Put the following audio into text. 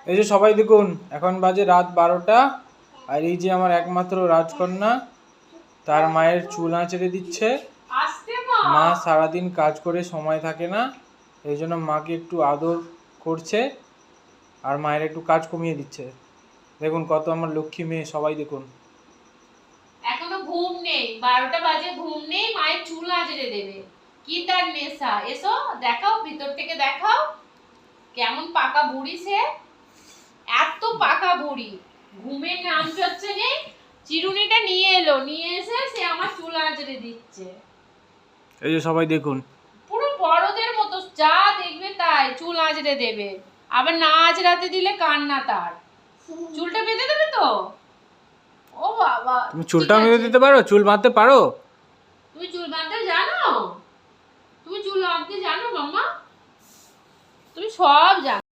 এই যে সবাই দেখুন, এখন বাজে রাত 12টা, আর এই যে আমার একমাত্র রাজকন্যা, তার মায়ের চুল আঁচড়ে দিচ্ছে। মা সারাদিন কাজ করে সময় থাকে না, এই জন্য মাকে একটু আদর করছে আর মায়ের একটু কাজ কমিয়ে দিচ্ছে। দেখুন কত আমার লক্ষ্মী মেয়ে, সবাই দেখুন। এখনো ঘুম নেই, 12টা বাজে, ঘুম নেই, মায়ের চুল আঁচড়ে দেবে। কি তার নেশা? এসো দেখাও, ভিতর থেকে দেখাও কেমন পাকা বুড়ি সে। এত পাকা বুড়ি, ঘুমের নাম চলছে নেই। চিরুনিটা নিয়ে এলো, নিয়ে এসে সে আমার চুল আঁচড়ে দিচ্ছে। এই যে সবাই দেখুন, পুরো বড়দের মতো যা দেখবে তাই চুল আঁচড়ে দেবে। আবার না আঁচড়াতে দিলে কান্না তার। চুলটা বেঁধে দেবে তো? ও বাবা, তুমি চুলটা বেঁধে দিতে পারো? চুল বাঁধতে পারো? তুমি চুল বাঁধতে জানো? তুমি চুল বাঁধতে জানো মাম্মা? তুমি সব জানো।